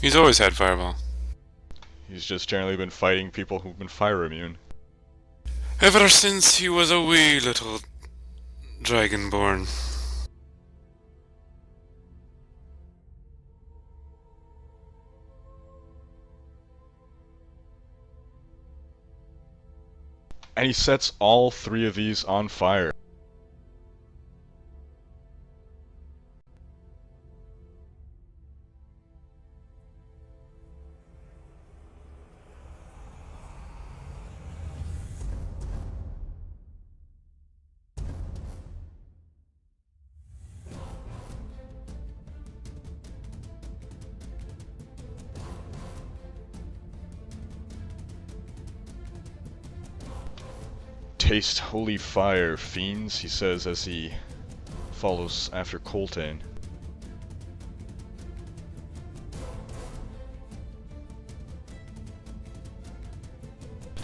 He's always had fireball. He's just generally been fighting people who've been fire immune. Ever since he was a wee little dragonborn. And he sets all three of these on fire. Taste holy fire, fiends, he says as he follows after Coltane.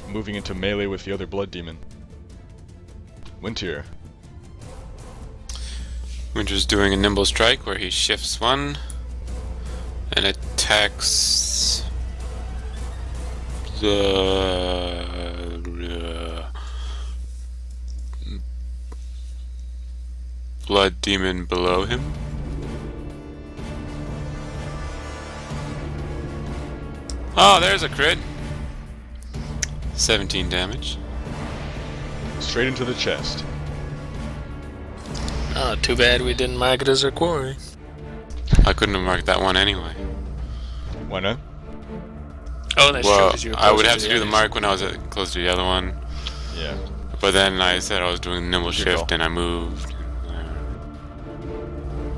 Moving into melee with the other blood demon. Winter. Winter's doing a nimble strike where he shifts one and attacks the blood demon below him. Oh, there's a crit. 17 damage. Straight into the chest. Oh, too bad we didn't mark it as our quarry. I couldn't have marked that one anyway. Why not? Oh, that's true, 'cause you were I would closer have to do the others. mark when I was close to the other one. Yeah. But then I said I was doing the nimble Good shift call. and I moved.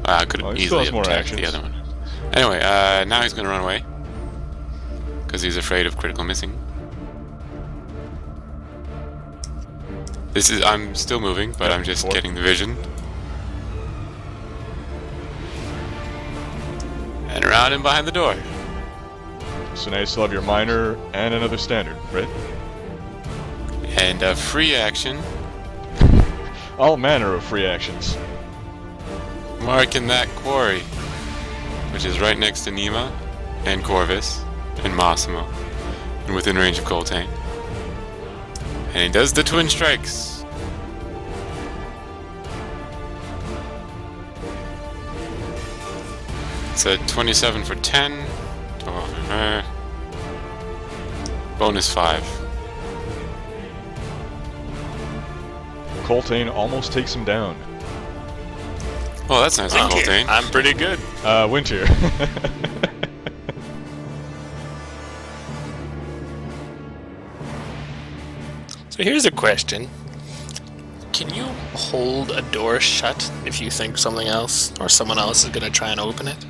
I could Well, have he still easily has more attacked the actions. other one. Anyway, now he's gonna run away. Because he's afraid of critical missing. I'm still moving, but Yep, I'm just forward. getting the vision. And around and behind the door. So now you still have your minor and another standard, right? And a free action, All manner of free actions. marking that quarry, which is right next to Nima and Corvus and Massimo, and within range of Coltane. And he does the twin strikes. It's a 27 for 10. Bonus 5. Coltane almost takes him down. Well, that's nice of Coltane. I'm pretty good. Winter. So here's a question. Can you hold a door shut if you think something else or someone else is gonna try and open it?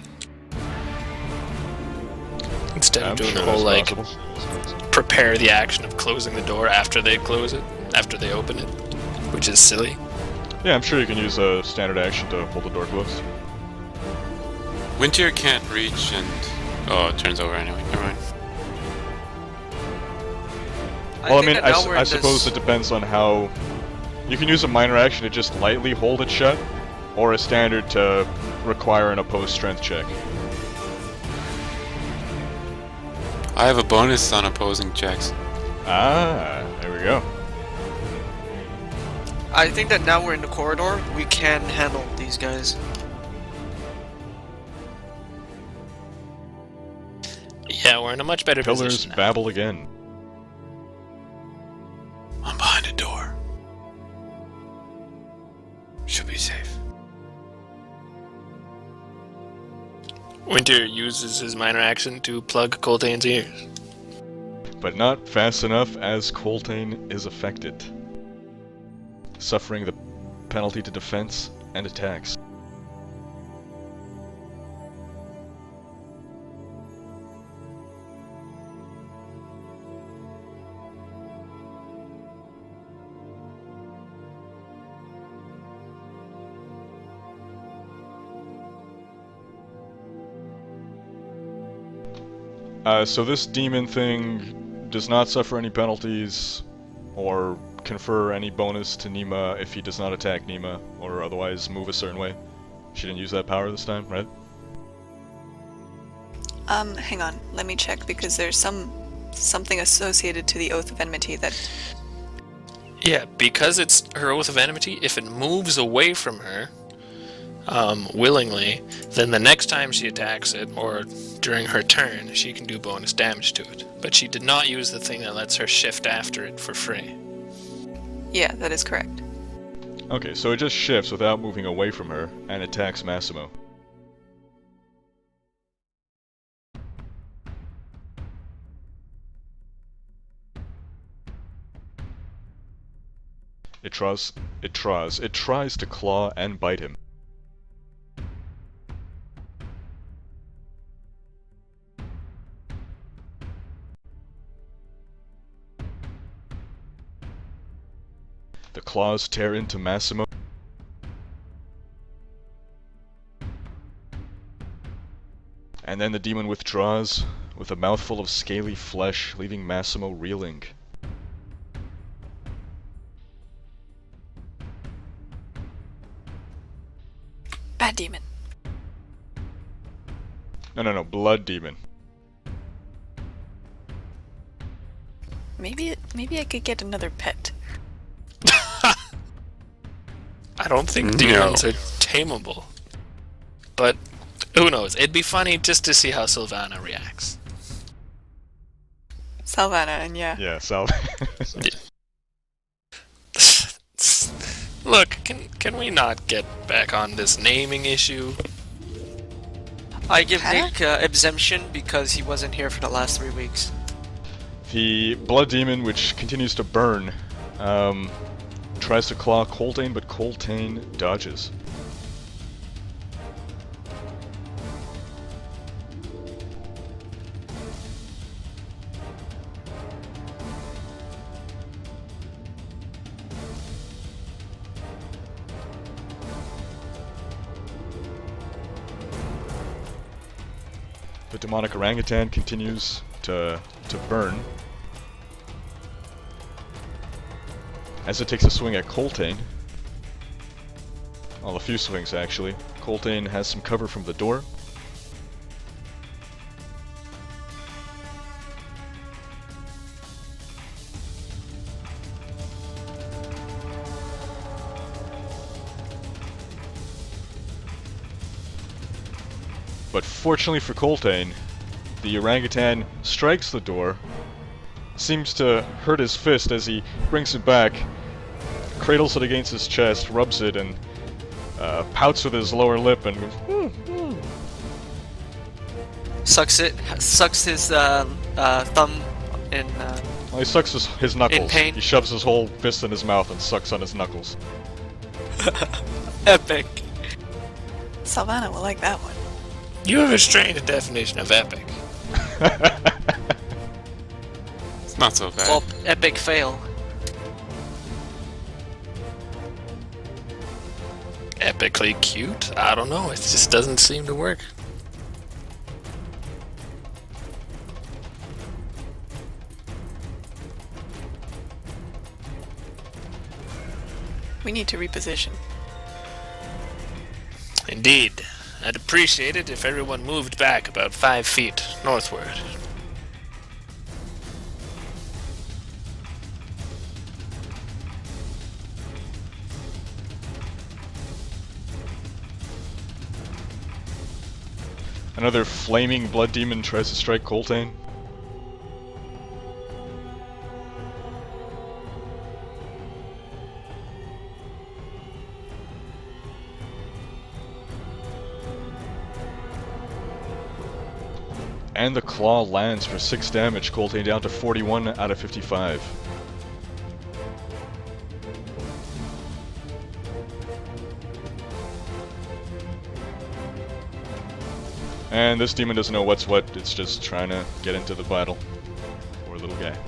Instead of I'm doing sure the whole that's like possible. prepare the action of closing the door after they close it, after they open it, which is silly. Yeah, I'm sure you can use a standard action to hold the door closed. Winter can't reach and... Oh, it turns over anyway. Never mind. Well, I mean, think that now we're I in suppose this- it depends on how... You can use a minor action to just lightly hold it shut, or a standard to require an opposed strength check. I have a bonus on opposing checks. Ah, there we go. I think that now we're in the corridor, we can handle these guys. Yeah, we're in a much better Pillars position now. babble again. I'm behind a door. Should be safe. Winter uses his minor action to plug Coltane's ears. But not fast enough as Coltane is affected, suffering the penalty to defense and attacks. So this demon thing does not suffer any penalties or confer any bonus to Nima if he does not attack Nima or otherwise move a certain way. She didn't use that power this time, right? Hang on. Let me check because there's something associated to the Oath of Enmity that... Yeah, because it's her Oath of Enmity, if it moves away from her, willingly, then the next time she attacks it, or during her turn, she can do bonus damage to it. But she did not use the thing that lets her shift after it for free. Yeah, that is correct. Okay, so it just shifts without moving away from her, and attacks Massimo. It tries to claw and bite him. The claws tear into Massimo. And then the demon withdraws, with a mouthful of scaly flesh, leaving Massimo reeling. Bad demon. No, blood demon. Maybe I could get another pet. I don't think demons are tameable. But who knows? It'd be funny just to see how Sylvana reacts. Salvana, and yeah. Yeah, Sal. Look, can we not get back on this naming issue? I give Huh? Nick exemption because he wasn't here for the last 3 weeks. The blood demon, which continues to burn, tries to claw Coltane, but Coltane dodges. The demonic orangutan continues to burn as it takes a swing at Coltane. Well, a few swings actually. Coltane has some cover from the door. But fortunately for Coltane, the orangutan strikes the door, seems to hurt his fist as he brings it back, cradles it against his chest, rubs it, and pouts with his lower lip and goes, Sucks his thumb in. well, he sucks his knuckles. In pain. He shoves his whole fist in his mouth and sucks on his knuckles. Epic. Salvana will like that one. You have a strange definition of epic. It's not so bad. Well, epic fail. Epically cute? I don't know, it just doesn't seem to work. We need to reposition. Indeed. I'd appreciate it if everyone moved back about 5 feet northward. Another flaming blood demon tries to strike Coltane. And the claw lands for 6 damage, Coltane down to 41 out of 55. And this demon doesn't know what's what, it's just trying to get into the battle. Poor little guy.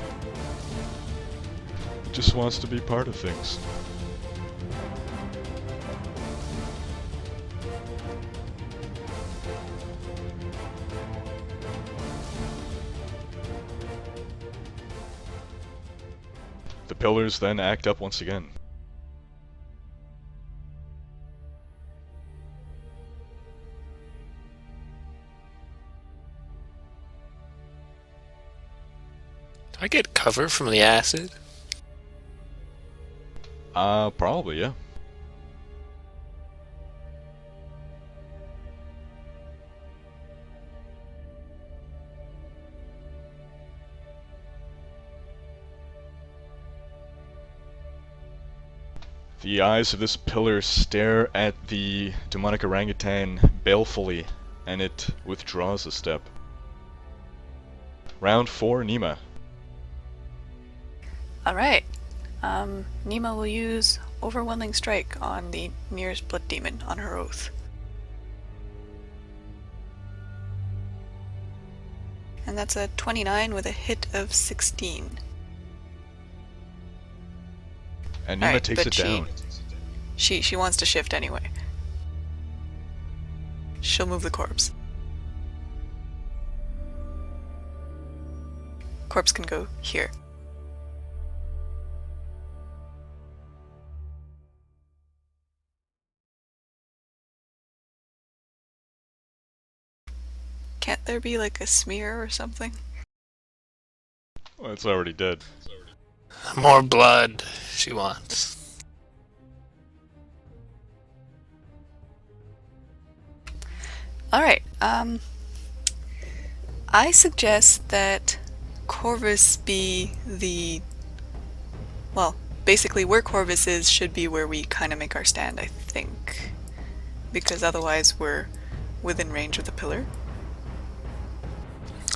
It just wants to be part of things. The pillars then act up once again. I get cover from the acid. Probably, yeah. The eyes of this pillar stare at the demonic orangutan balefully, and it withdraws a step. Round 4, Nima. Alright. Nima will use Overwhelming Strike on the nearest blood demon on her oath. And that's a 29 with a hit of 16. And Nima Alright, takes but it down. She wants to shift anyway. She'll move the corpse. Corpse can go here. Can't there be like a smear or something? Well, it's already dead. More blood she wants. Alright, I suggest that Corvus be the... Well, basically where Corvus is should be where we kind of make our stand, I think. Because otherwise we're within range of the pillar.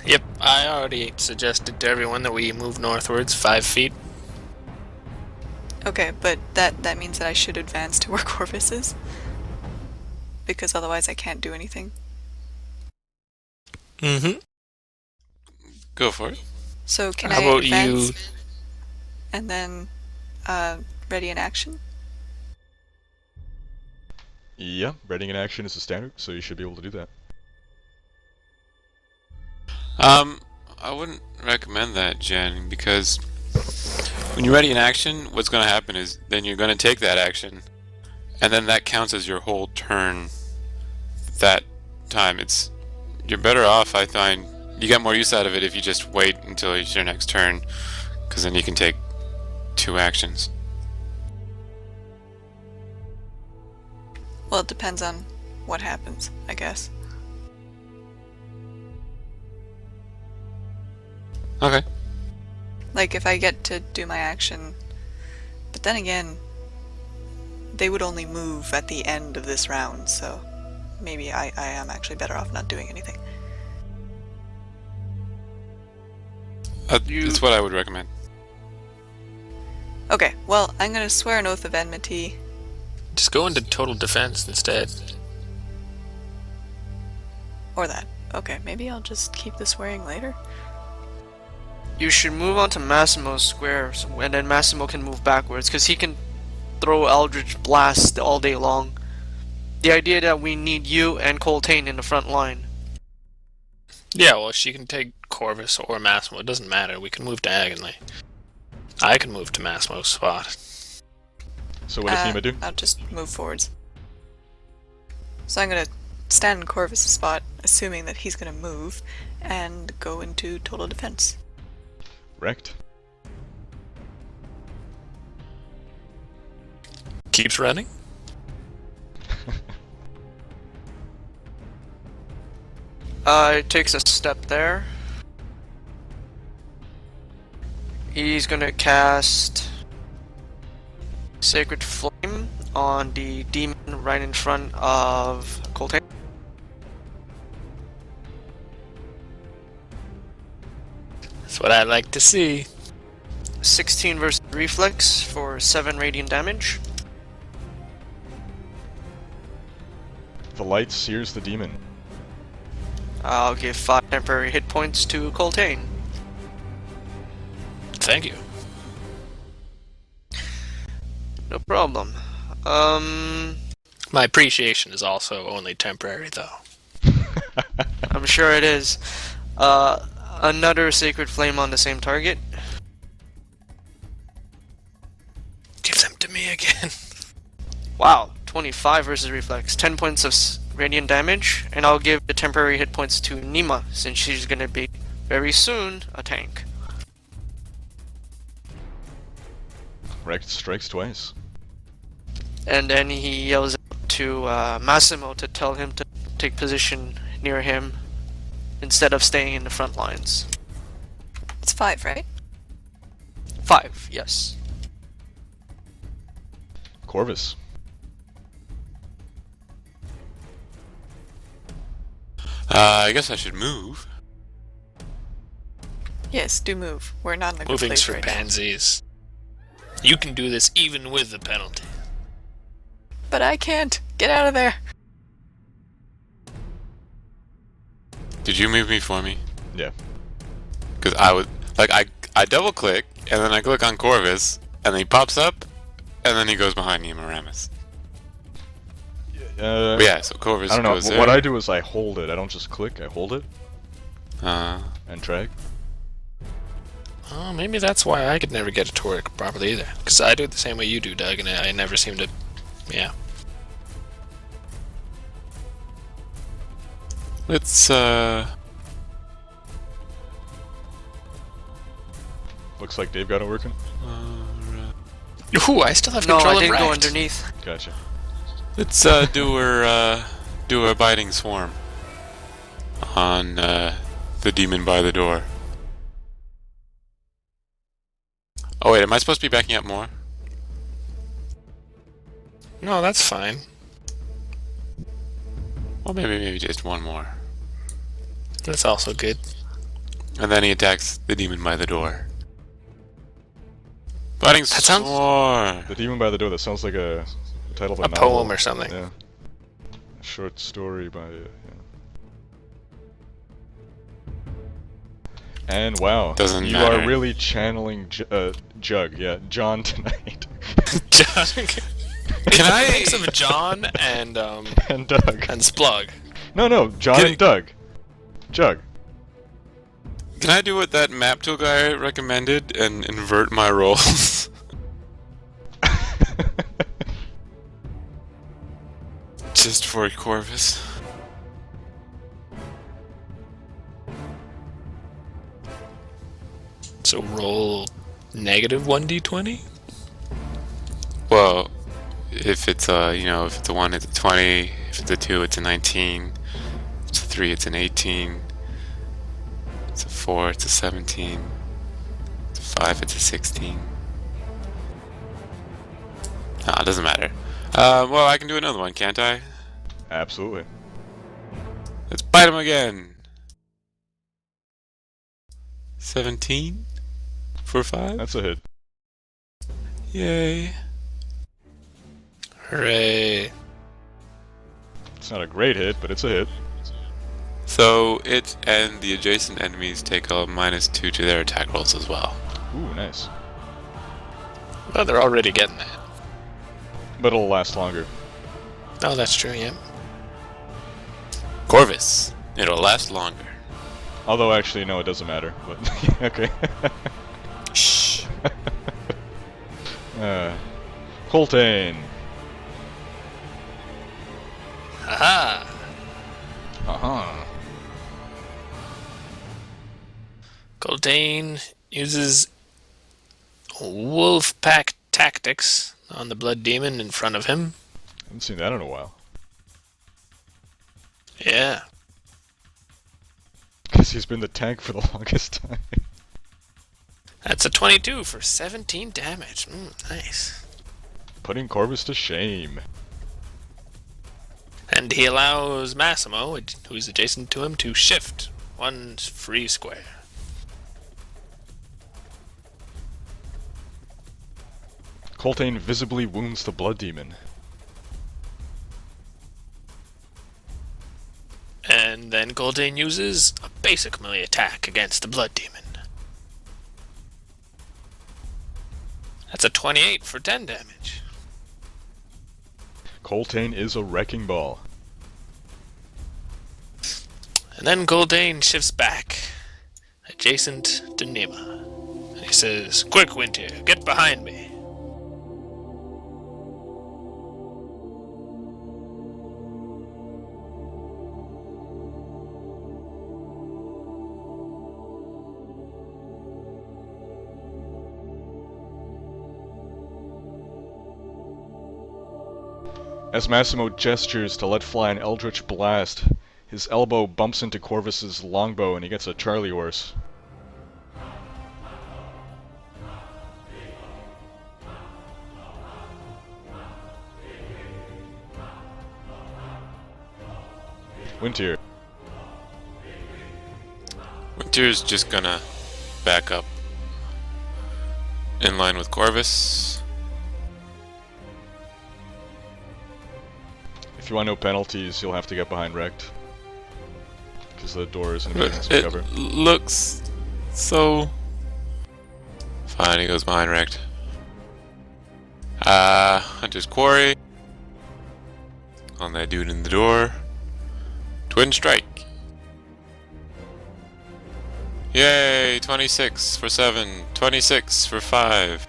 Yep, I already suggested to everyone that we move northwards 5 feet. Okay, but that means that I should advance to where Corvus is? Because otherwise I can't do anything. Mm-hmm. Go for it. So can How I about advance you? and then ready in action? Yeah, readying in action is a standard, so you should be able to do that. I wouldn't recommend that, Jen, because when you're ready in action, what's going to happen is then you're going to take that action, and then that counts as your whole turn that time. You're better off, I find. You get more use out of it if you just wait until it's your next turn, because then you can take 2 actions. Well, it depends on what happens, I guess. Okay. Like, if I get to do my action... But then again, they would only move at the end of this round, so maybe I am actually better off not doing anything. That's what I would recommend. Okay, well, I'm gonna swear an oath of enmity. Just go into total defense instead. Or that. Okay, maybe I'll just keep the swearing later. You should move on to Massimo's square, and then Massimo can move backwards, because he can throw Eldritch Blast all day long. The idea that we need you and Coltane in the front line. Yeah, well, she can take Corvus or Massimo. It doesn't matter. We can move diagonally. I can move to Massimo's spot. So what does Nima do? I'll just move forwards. So I'm gonna stand in Corvus' spot, assuming that he's gonna move, and go into total defense. Rhekd. Keeps running. It takes a step there. He's gonna cast Sacred Flame on the demon right in front of Coltane. That's what I like to see. 16 versus Reflex for 7 radiant damage. The light sears the demon. I'll give 5 temporary hit points to Coltane. Thank you. No problem. My appreciation is also only temporary, though. I'm sure it is. Another Sacred Flame on the same target. Give them to me again. Wow, 25 versus Reflex. 10 points of radiant damage, and I'll give the temporary hit points to Nima, since she's gonna be, very soon, a tank. Rhekd strikes twice. And then he yells out to Massimo to tell him to take position near him instead of staying in the front lines. It's 5, right? 5, yes. Corvus. I guess I should move. Yes, do move. We're not in a good Moving's place for right now. pansies. You can do this even with the penalty. But I can't. Get out of there. Did you move me for me? Yeah. Because I would like I double click and then I click on Corvus and then he pops up and then he goes behind Nima and Rhekd. But yeah, so Corvus I don't know. goes there. What I do is I hold it. I don't just click. I hold it and drag. Oh, maybe that's why I could never get it to work properly either. Because I do it the same way you do, Doug, and I never seem to... Yeah. Let's Looks like Dave got it working. Ooh, I still have No, control I of didn't go Rhekd. underneath. Gotcha. let's do our biting swarm on the demon by the door. Oh wait, am I supposed to be backing up more? No, that's fine. Well, maybe just one more. That's also good. And then he attacks the demon by the door. Biting That sounds- swarm. The Demon by the Door. That sounds like a title of a A novel. poem or something. Yeah. A short story by. And wow, Doesn't you matter. are really channeling Jug. Yeah, John tonight. John. Can I- Mix of John and And Doug. and Splug. No, John Can and I- Doug. Jug. Can I do what that map tool guy recommended and invert my roles? Just for Corvus. So roll negative 1d20? Well, if it's if it's a 1, it's a 20. If it's a 2, it's a 19. If it's a 3, it's an 18. If it's a 4, it's a 17. If it's a 5, it's a 16. Ah, it doesn't matter. Well, I can do another one, can't I? Absolutely. Let's bite him again. 17 for 5. That's a hit. Yay. Hooray. It's not a great hit, but it's a hit. So it and the adjacent enemies take a -2 to their attack rolls as well. Ooh, nice. Well, they're already getting that. But it'll last longer. Oh, that's true, yeah. Corvus, it'll last longer. Although, actually, no, it doesn't matter. But okay. Shh. Coltane. Aha! Uh-huh. Coltane uses wolf pack tactics on the blood demon in front of him. Haven't seen that in a while. Yeah. Because he's been the tank for the longest time. That's a 22 for 17 damage. Nice. Putting Corvus to shame. And he allows Massimo, who's adjacent to him, to shift 1 free square. Coltane visibly wounds the blood demon. And then Coltane uses a basic melee attack against the blood demon. That's a 28 for 10 damage. Coltane is a wrecking ball. And then Coltane shifts back, adjacent to Nima. And he says, "Quick, Winter, get behind me." As Massimo gestures to let fly an eldritch blast, his elbow bumps into Corvus's longbow and he gets a Charlie horse. Wintier. Winter's just gonna back up in line with Corvus. If you want no penalties, you'll have to get behind Rhekd. Because the door is in emergency cover. It looks so... Fine, he goes behind Rhekd. Hunter's Quarry. On that dude in the door. Twin strike. Yay! 26 for 7. 26 for 5.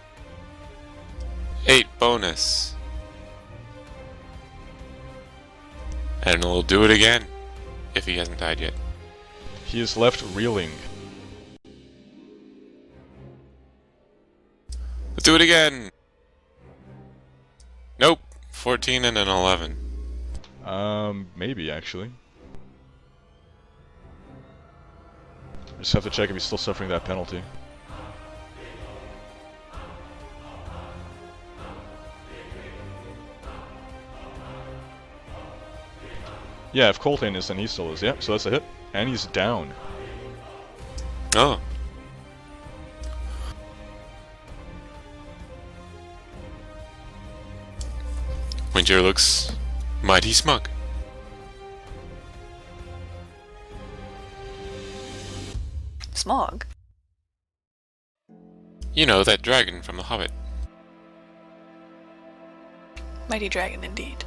8 bonus. And we'll do it again. If he hasn't died yet. He is left reeling. Let's do it again! Nope. 14 and an 11. Maybe actually. Just have to check if he's still suffering that penalty. Yeah, if Coltane is, then he still is. Yep, so that's a hit. And he's down. Oh. Winter looks mighty smug. Smog. You know, that dragon from The Hobbit. Mighty dragon indeed.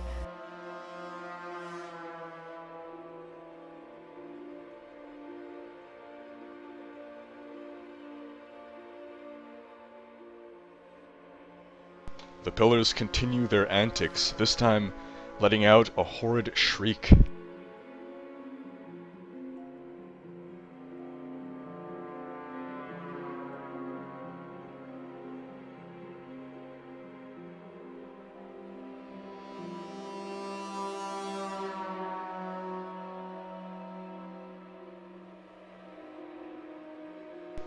The pillars continue their antics, this time letting out a horrid shriek.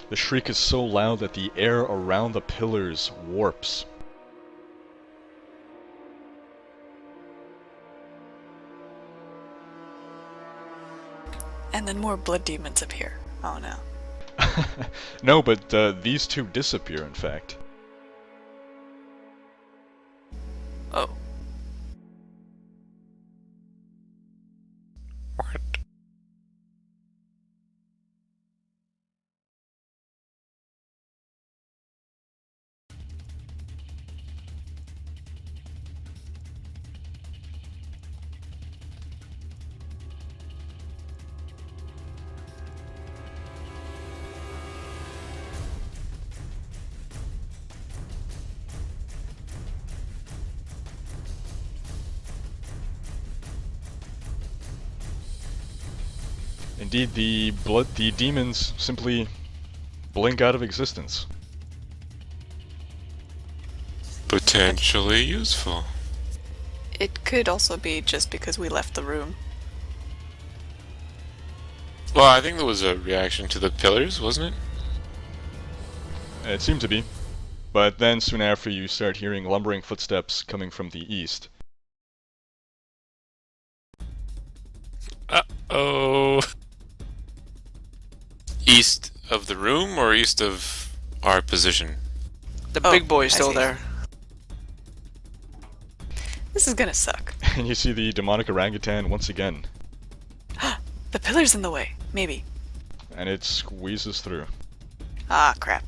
The shriek is so loud that the air around the pillars warps. And then more blood demons appear. Oh no. No, but these two disappear, in fact. Oh. What? Indeed, the demons simply blink out of existence. Potentially useful. It could also be just because we left the room. Well, I think there was a reaction to the pillars, wasn't it? It seemed to be. But then soon after you start hearing lumbering footsteps coming from the east. Uh-oh. East of the room or east of our position? The Oh, big boy is I still see. there. This is gonna suck. And you see the demonic orangutan once again. The pillar's in the way. Maybe. And it squeezes through. Ah, crap.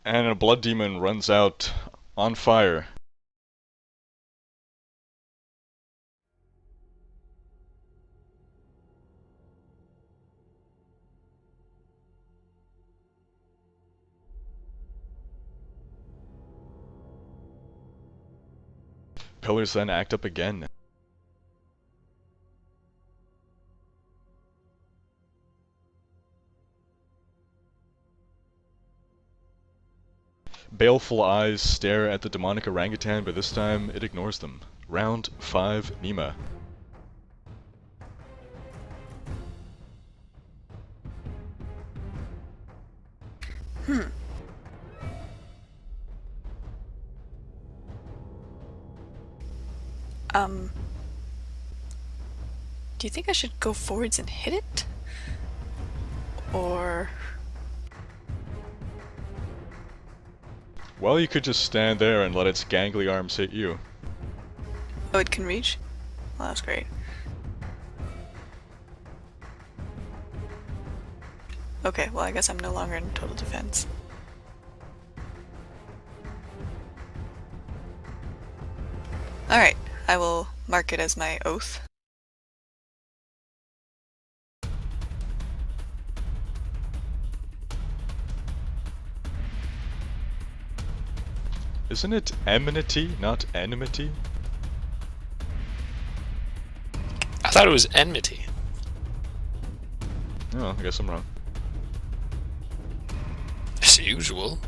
And a blood demon runs out on fire. pillars then act up again. Baleful eyes stare at the demonic orangutan, but this time it ignores them. Round 5, Nima. Do you think I should go forwards and hit it? Or... Well, you could just stand there and let its gangly arms hit you. Oh, it can reach? Well, that's great. Okay, well I guess I'm no longer in total defense. Alright, I will mark it as my oath. Isn't it enmity, not enmity? I thought it was enmity. Oh, I guess I'm wrong. As usual.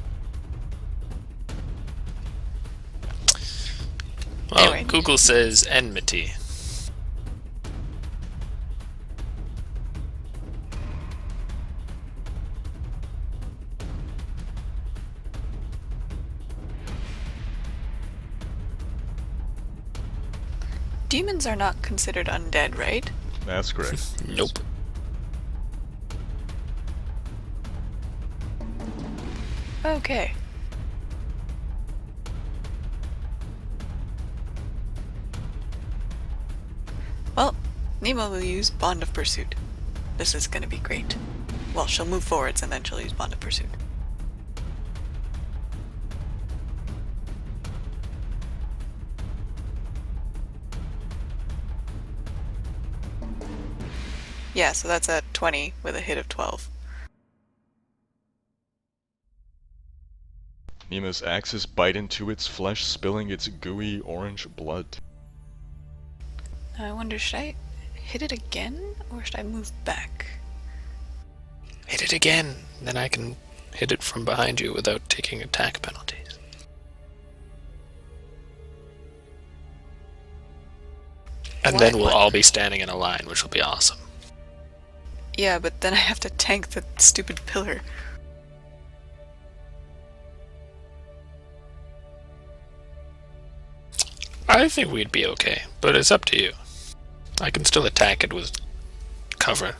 Well, Anyway. Google says enmity. Demons are not considered undead, right? That's correct. Nope. Okay. Well, Nima will use Bond of Pursuit. This is gonna be great. Well, she'll move forwards and then she'll use Bond of Pursuit. Yeah, so that's a 20 with a hit of 12. Nima's axes bite into its flesh, spilling its gooey orange blood. Now I wonder, should I hit it again or should I move back? Hit it again. Then I can hit it from behind you without taking attack penalties. And then we'll all be standing in a line, which will be awesome. Yeah, but then I have to tank the stupid pillar. I think we'd be okay, but it's up to you. I can still attack it with cover.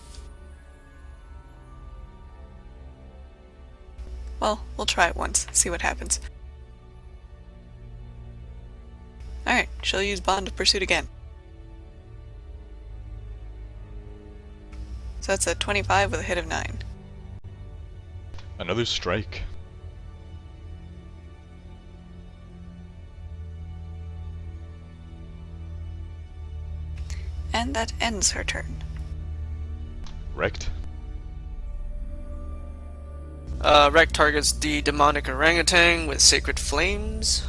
Well, we'll try it once, see what happens. Alright, she'll use Bond of Pursuit again. So that's a 25 with a hit of 9. Another strike. And that ends her turn. Rhekd. Rhekd targets the demonic orangutan with sacred flames.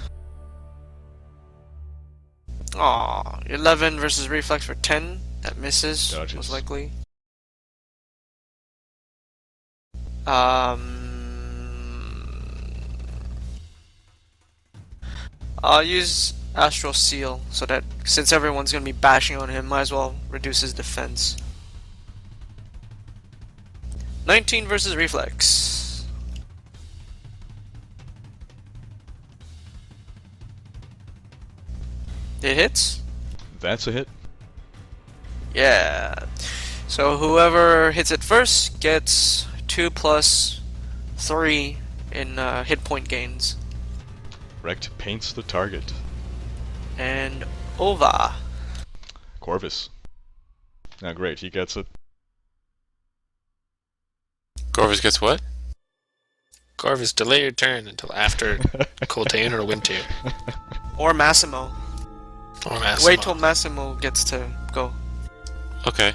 Aw, 11 versus reflex for 10. That misses, Dodges. most likely. I'll use Astral Seal so that since everyone's gonna be bashing on him, might as well reduce his defense. 19 versus reflex. It hits? That's a hit. Yeah. So whoever hits it first gets 2 plus 3 in hit point gains. Rhekd paints the target. And over. Corvus. Now great, he gets it. Corvus gets what? Corvus, delay your turn until after Coltane or Winter. Or Massimo. Or Massimo. Wait till Massimo gets to go. Okay.